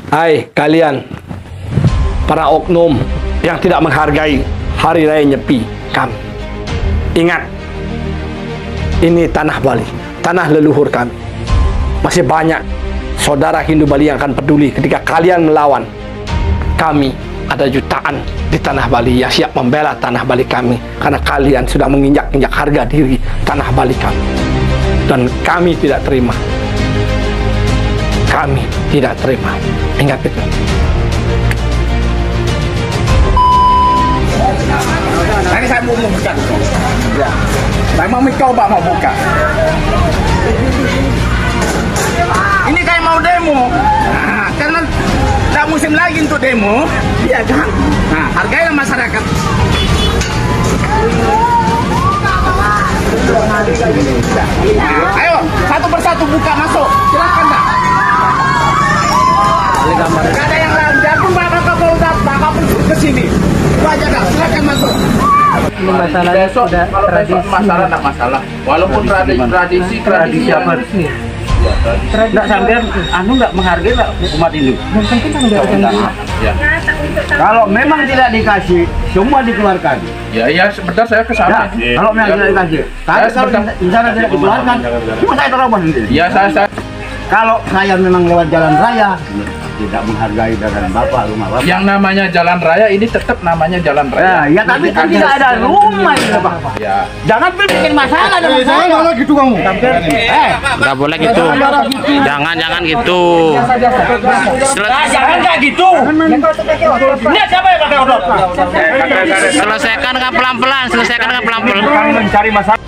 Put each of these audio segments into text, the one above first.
Hai kalian, para oknum yang tidak menghargai Hari Raya Nyepi kami. Ingat, ini tanah Bali, tanah leluhur kami. Masih banyak saudara Hindu Bali yang akan peduli ketika kalian melawan. Kami ada jutaan di tanah Bali yang siap membela tanah Bali kami, karena kalian sudah menginjak-injak harga diri tanah Bali kami. Dan kami tidak terima. Kami tidak terima. Ingat itu. Tadi saya mau buka. Ya. Saya mau mencoba mau buka. Ini kayak mau demo. Nah, karena tidak musim lagi untuk demo. Iya kan? Nah, hargailah masyarakat. Ayo, satu persatu buka masuk. Silakan dah. Gak ada yang lain. Biarpun Pak Kapolda, Pak Kapolda ke sini. Itu aja dah. Silakan masuk. Ini masalahnya sudah tradisi. Masalah tidak masalah. Walaupun tradisi apa? Tidak sampai nggak menghargai umat Hindu. Ya. Kalau memang tidak dikasih, semua dikeluarkan. Ya, sebentar saya ke sana. Kalau memang tidak dikasih, kalau misalnya tidak dikeluarkan, cuma saya terobos nanti. Ya, saya. Kalau saya memang lewat jalan raya, tidak menghargai dengan bapak, rumah bapak. Yang namanya jalan raya ini tetap namanya jalan raya. Ya tapi kan tidak ada rumah ini, Pak. Ya. Jangan bikin masalah dengan saya. Jangan gitu kamu. Nggak boleh gitu. Jangan gitu. Jangan kayak gitu. Ini siapa yang pakai odot? Selesaikan dengan pelan-pelan. Mencari masalah.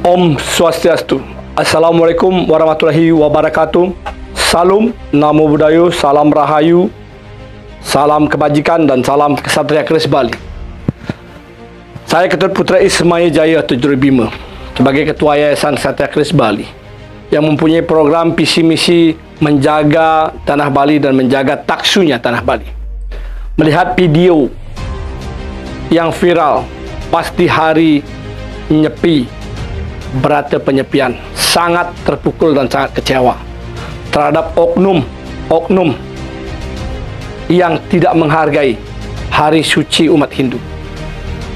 Om Swastiastu. Assalamualaikum warahmatullahi wabarakatuh. Salam Namo Buddhaya, salam Rahayu, salam kebajikan dan salam kesatria keris Bali. Saya Ketut Putra Ismaya Jaya Tujuribima sebagai Ketua Yayasan Satria Keris Bali yang mempunyai program visi misi menjaga tanah Bali dan menjaga taksunya tanah Bali. Melihat video yang viral pas di hari Nyepi, berata penyepian, sangat terpukul dan sangat kecewa terhadap oknum yang tidak menghargai hari suci umat Hindu.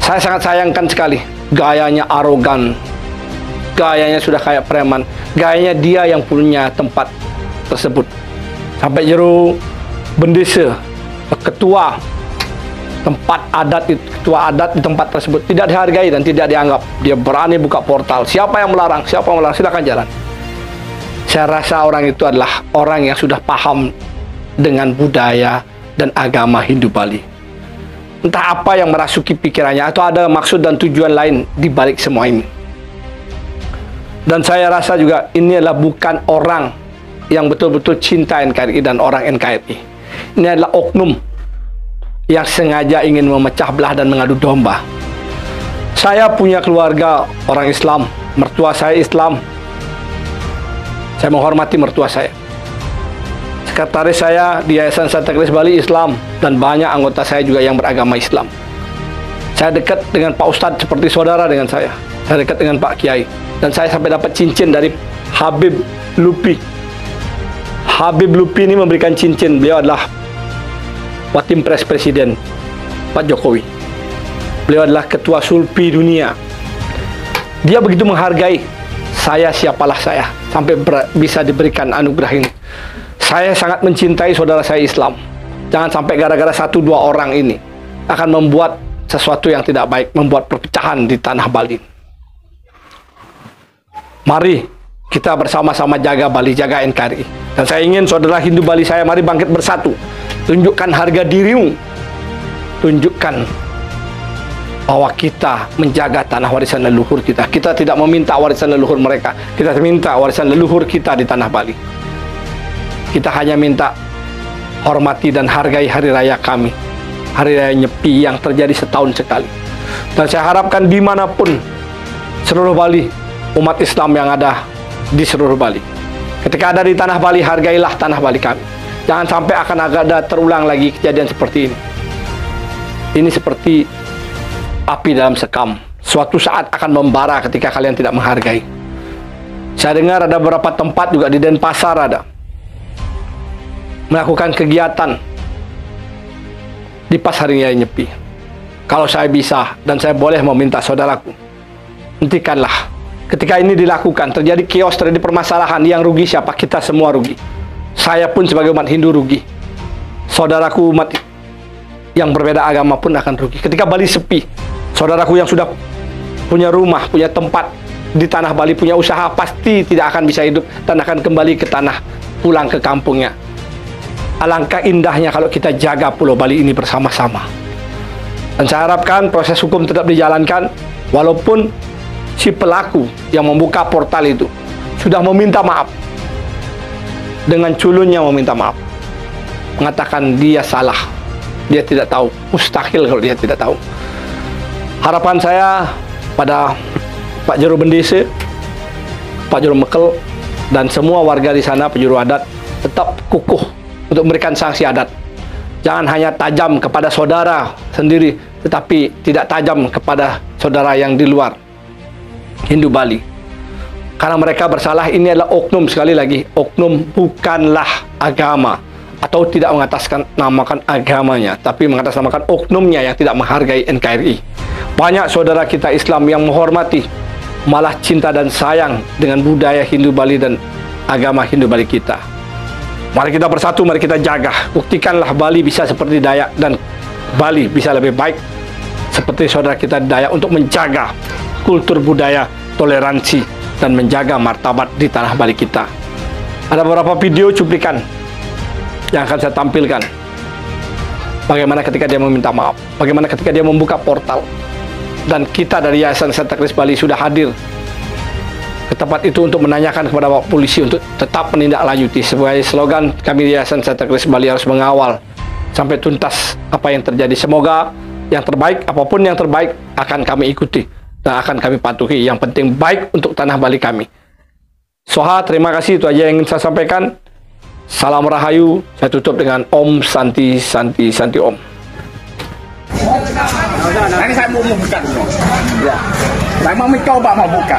Saya sangat sayangkan sekali gayanya arogan, gayanya sudah kayak preman, gayanya dia yang punya tempat tersebut. Sampai jero bendesa, ketua tempat adat, ketua adat di tempat tersebut tidak dihargai dan tidak dianggap. Dia berani buka portal. Siapa yang melarang? Silakan jalan. Saya rasa orang itu adalah orang yang sudah paham dengan budaya dan agama Hindu Bali. Entah apa yang merasuki pikirannya, atau ada maksud dan tujuan lain di balik semua ini. Dan saya rasa juga ini adalah bukan orang yang betul-betul cinta NKRI dan orang NKRI. Ini adalah oknum yang sengaja ingin memecah belah dan mengadu domba. Saya punya keluarga orang Islam, mertua saya Islam. Saya menghormati mertua saya. Sekretaris saya di Yayasan Satria Keris Bali Islam, dan banyak anggota saya juga yang beragama Islam. Saya dekat dengan Pak Ustadz seperti saudara dengan saya. Saya dekat dengan Pak Kiai, dan saya sampai dapat cincin dari Habib Lupi. Habib Lupi ini memberikan cincin. Beliau adalah Watimpres Presiden Pak Jokowi. Beliau adalah Ketua Sulpi Dunia. Dia begitu menghargai saya, siapalah saya, sampai bisa diberikan anugerah ini. Saya sangat mencintai saudara saya Islam. Jangan sampai gara-gara 1-2 orang ini akan membuat sesuatu yang tidak baik, membuat perpecahan di tanah Bali. Mari kita bersama-sama jaga Bali, jaga NKRI. Dan saya ingin saudara Hindu Bali saya, mari bangkit bersatu. Tunjukkan harga dirimu. Tunjukkan bahwa kita menjaga tanah warisan leluhur kita. Kita tidak meminta warisan leluhur mereka. Kita minta warisan leluhur kita di tanah Bali. Kita hanya minta hormati dan hargai hari raya kami. Hari raya Nyepi yang terjadi setahun sekali. Dan saya harapkan dimanapun seluruh Bali, umat Islam yang ada di seluruh Bali, ketika ada di tanah Bali, hargailah tanah Bali kami. Jangan sampai akan ada terulang lagi kejadian seperti ini. Ini seperti api dalam sekam. Suatu saat akan membara ketika kalian tidak menghargai. Saya dengar ada beberapa tempat juga di Denpasar ada melakukan kegiatan di pas hari raya Nyepi. Kalau saya bisa dan saya boleh meminta saudaraku, hentikanlah. Ketika ini dilakukan, terjadi chaos, terjadi permasalahan, yang rugi siapa? Kita semua rugi. Saya pun sebagai umat Hindu rugi. Saudaraku umat yang berbeda agama pun akan rugi. Ketika Bali sepi, saudaraku yang sudah punya rumah, punya tempat di tanah Bali, punya usaha, pasti tidak akan bisa hidup dan akan kembali ke tanah, pulang ke kampungnya. Alangkah indahnya kalau kita jaga Pulau Bali ini bersama-sama. Dan saya harapkan proses hukum tetap dijalankan, walaupun si pelaku yang membuka portal itu sudah meminta maaf. Dengan culunnya meminta maaf. Mengatakan dia salah. Dia tidak tahu. Mustahil kalau dia tidak tahu. Harapan saya pada Pak Juru Bendese, Pak Juru Mekel, dan semua warga di sana, penjuru adat, tetap kukuh untuk memberikan sanksi adat. Jangan hanya tajam kepada saudara sendiri, tetapi tidak tajam kepada saudara yang di luar Hindu Bali. Karena mereka bersalah, ini adalah oknum, sekali lagi, oknum, bukanlah agama. Atau tidak mengatasnamakan agamanya, tapi mengatasnamakan oknumnya yang tidak menghargai NKRI. Banyak saudara kita Islam yang menghormati, malah cinta dan sayang dengan budaya Hindu Bali dan agama Hindu Bali kita. Mari kita bersatu, mari kita jaga. Buktikanlah Bali bisa seperti Dayak, dan Bali bisa lebih baik seperti saudara kita di Dayak untuk menjaga kultur budaya, toleransi, dan menjaga martabat di tanah Bali kita. Ada beberapa video cuplikan yang akan saya tampilkan. Bagaimana ketika dia meminta maaf, bagaimana ketika dia membuka portal. Dan kita dari Yayasan Santa Kris Bali sudah hadir ke tempat itu untuk menanyakan kepada Bapak Polisi untuk tetap menindaklanjuti. Sebagai slogan kami di Yayasan Santa Kris Bali harus mengawal sampai tuntas apa yang terjadi. Semoga yang terbaik, apapun yang terbaik akan kami ikuti dan akan kami patuhi. Yang penting baik untuk tanah Bali kami. Soha, terima kasih, itu aja yang ingin saya sampaikan. Salam Rahayu. Saya tutup dengan Om Santi Santi Santi Om. Ini saya mau buka dulu. Ya. Saya mau mencoba mau buka.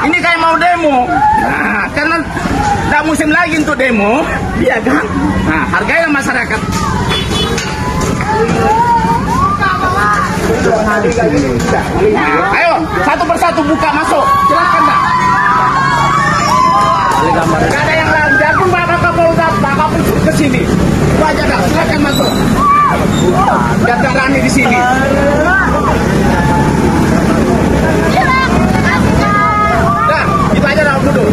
Ini kayak mau demo. Nah, karena tidak musim lagi untuk demo, iya kan? Nah, hargailah masyarakat. Ayo, satu persatu buka masuk. Silakan, Pak. Tidak ada yang lain. Jadi Pak Kapolda, Pak Kapolda ke sini. Itu aja dah. Silakan masuk. Jaga rani di sini. Dah, itu aja dah duduk.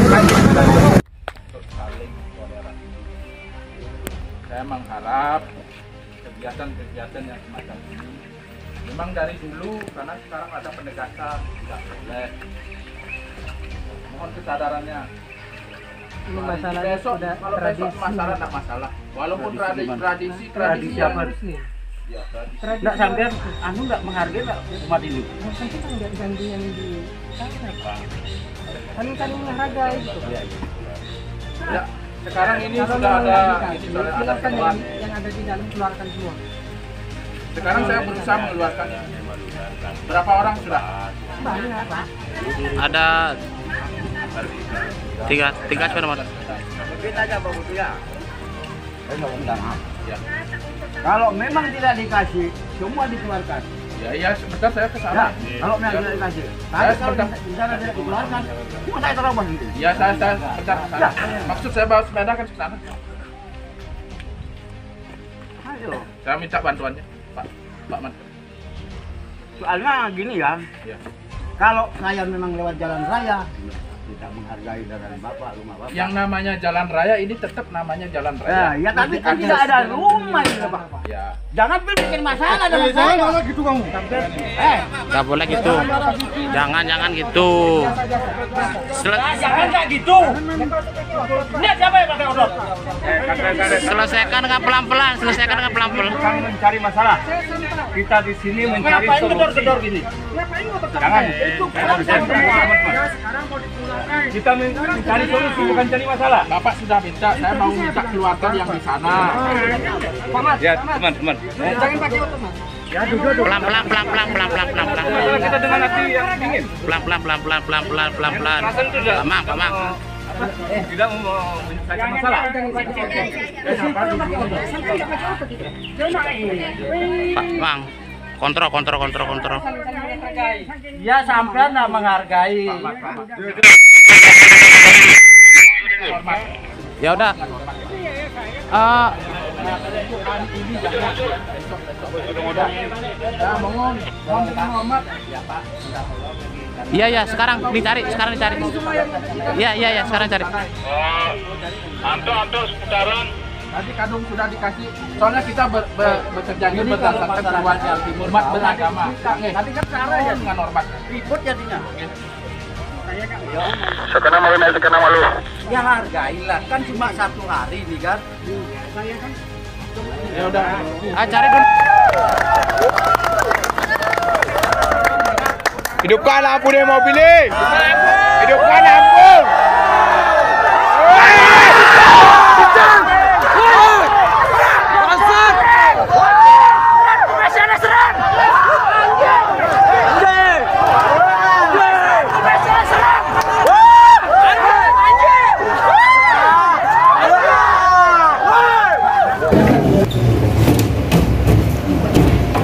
Saya mengharap kegiatan-kegiatan yang semacam ini memang dari dulu, karena sekarang ada penegasan tidak boleh. Mohon kesadarannya. Ini masalah Besok, sudah kalau tradisi. besok masalah tidak masalah. Walaupun tradisi Tradisi apa? ya, tradisi. Enggak sampean anu enggak menghargai enggak umat ini. Kan kita nggak ganti yang di sana, Pak. Kan saling menghargai gitu. Ya, sekarang ini Kalau sudah ada menghargai, ini sudah ada silakan temuan. yang ada di dalam keluarkan semua. Sekarang saya berusaha mengeluarkan berapa orang sudah? Banyak, Pak. Ada tiga sepeda motor. Kita aja Pak Budi ya. Ya. Kalau memang tidak dikasih, semua dikeluarkan. Ya, sebentar saya ke Ya, sana. kalau memang tidak dikasih. Tapi Ya, kalau sebentar. di sana tidak dikeluarkan, semua saya terobos nanti. Ya, saya sebentar ke sana. Maksud saya bawa sepeda kan ke sana. Ayo. Saya minta bantuannya, Pak Man. Soalnya gini ya, Ya. kalau saya memang lewat jalan raya, tidak menghargai dengan bapak, rumah bapak. Yang namanya jalan raya ini tetap namanya jalan raya. Ya tapi kan tidak ada rumah ini Pak. Ya. Jangan bikin masalah dengan saya. Gitu kamu. Nggak boleh gitu. Jangan gitu. Jangan kayak gitu. Lihat siapa yang pakai odot. Selesaikan dengan pelan-pelan. Selesaikan dengan pelan-pelan. Bukan mencari masalah. Kita di sini mencari solusi. Gedor-gedor gini. Jangan. Sekarang mau Kita mencari solusi bukan cari masalah. Bapak sudah minta, saya mau minta keluarga yang di sana. Ya, teman-teman. Jangan pakai otomatis. Ya, duduk. Pelan pelan pelan pelan pelan pelan pelan pelan. Kita dengan hati yang dingin. Pelan pelan pelan pelan pelan pelan pelan pelan. Pak Mang. Tidak mau menyelesaikan masalah. Pak Mang. Kontrol. Ya sampean nak menghargai. Ya udah. Iya, sekarang dicari. Iya, sekarang cari. Anto seputaran. Tadi kadung sudah dikasih. Soalnya kita bekerja ini berdasarkan seruan hormat beragama. Nanti kan cara ya dengan hormat. Ribut jadinya. Sekarang malu. Ya hargailah, kan cuma 1 hari nih kan. Ya udah. Cari dulu. Hidupkan lampu demo pilih. Hidupkan lampu.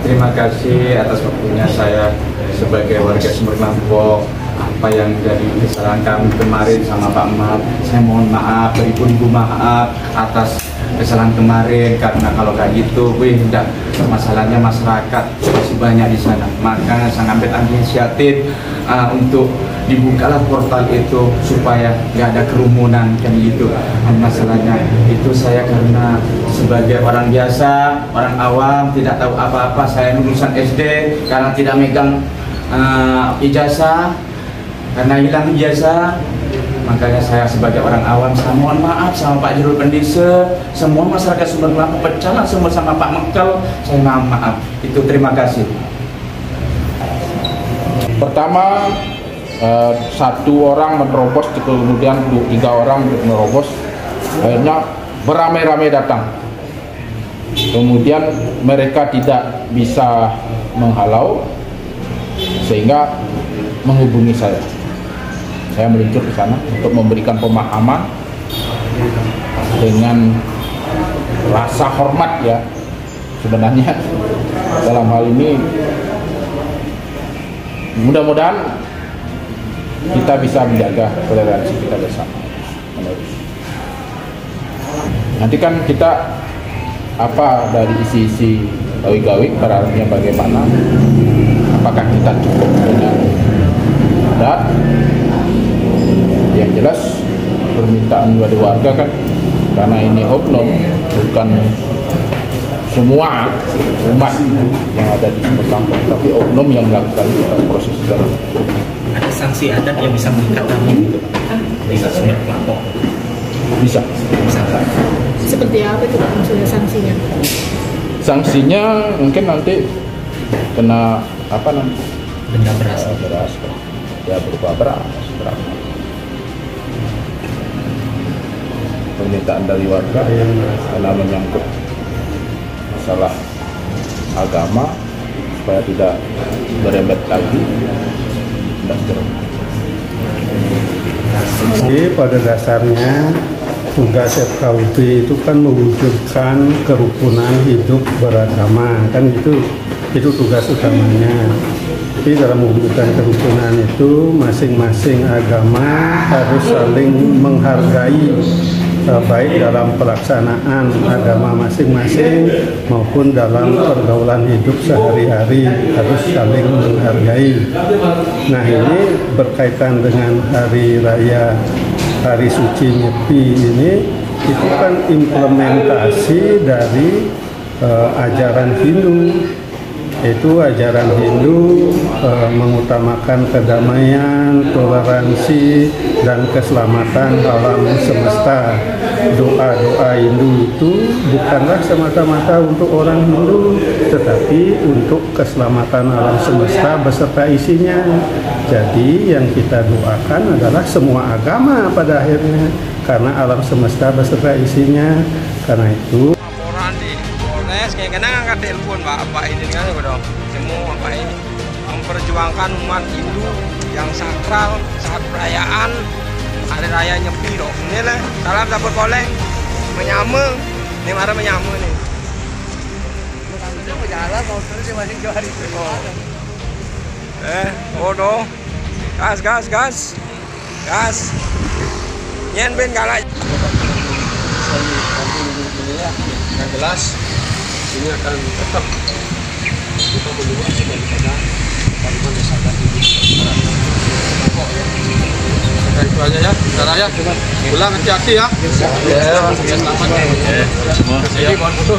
Terima kasih atas waktunya saya sebagai warga Sumber Lampok. Apa yang jadi kesalahan kami kemarin sama Pak Mat, saya mohon maaf, beribu-ribu maaf atas kesalahan kemarin, karena kalau kayak gitu, udah masalahnya masyarakat masih banyak di sana. Maka saya ambil inisiatif untuk dibukalah portal itu supaya nggak ada kerumunan kan gitu. Masalahnya itu saya karena sebagai orang biasa, orang awam, tidak tahu apa-apa, saya lulusan SD karena tidak megang ijazah, karena hilang ijazah, makanya saya sebagai orang awam, saya mohon maaf sama Pak Jurul Pendise, semua masyarakat Sumber Lampok, pecahlah semua sama Pak Mekel, saya mohon maaf. Itu terima kasih. Pertama, 1 orang menerobos, kemudian 3 orang menerobos, akhirnya beramai-ramai datang. Kemudian mereka tidak bisa menghalau, sehingga menghubungi saya. Saya meluncur ke sana untuk memberikan pemahaman dengan rasa hormat ya. Sebenarnya dalam hal ini mudah-mudahan kita bisa menjaga toleransi kita bersama. Nanti kan kita dari isi-isi gawi-gawi berarti bagaimana, apakah kita cukup dengan adat. Yang jelas permintaan dari warga kan, karena ini oknum, bukan semua umat yang ada di Sumber Lampok, tapi oknum yang melakukan proses secara ada sanksi adat yang bisa mengikat kami gitu di Sumber Lampok. Bisa. Seperti apa itu maksudnya sanksinya? Sanksinya mungkin nanti kena nanti? Denda beras. Ya berupa beras. Permintaan dari warga karena menyangkut masalah agama supaya tidak berembet lagi. Jadi pada dasarnya tugas FKUP itu kan mewujudkan kerukunan hidup beragama, kan itu tugas utamanya. Tapi dalam mewujudkan kerukunan itu masing-masing agama harus saling menghargai, baik dalam pelaksanaan agama masing-masing maupun dalam pergaulan hidup sehari-hari harus saling menghargai. Nah, ini berkaitan dengan hari raya, hari suci Nyepi ini, itu kan implementasi dari ajaran Hindu. Itu ajaran Hindu mengutamakan kedamaian, toleransi, dan keselamatan alam semesta. Doa-doa Hindu itu bukanlah semata-mata untuk orang Hindu, tetapi untuk keselamatan alam semesta beserta isinya. Jadi yang kita doakan adalah semua agama pada akhirnya, karena alam semesta beserta isinya. Karena itu laporan di Polres kayak kena angkat telepon Bapak ini kan udah semua Bapak ini memperjuangkan umat Hindu yang sakral saat perayaan hari raya Nyepi dong. Ini lah salam dapur boleh menyama nih marah menyama nih. Berjalan mau terus masih jual itu. Bodoh. Gas. Nyen ben galak. Yang jelas ini akan tetap kita berdua daripada Parlemen Desa dan Ibu. Itu aja ya, bentar ya. Pulang hati-hati ya. Selamat. Semua. Mohon foto.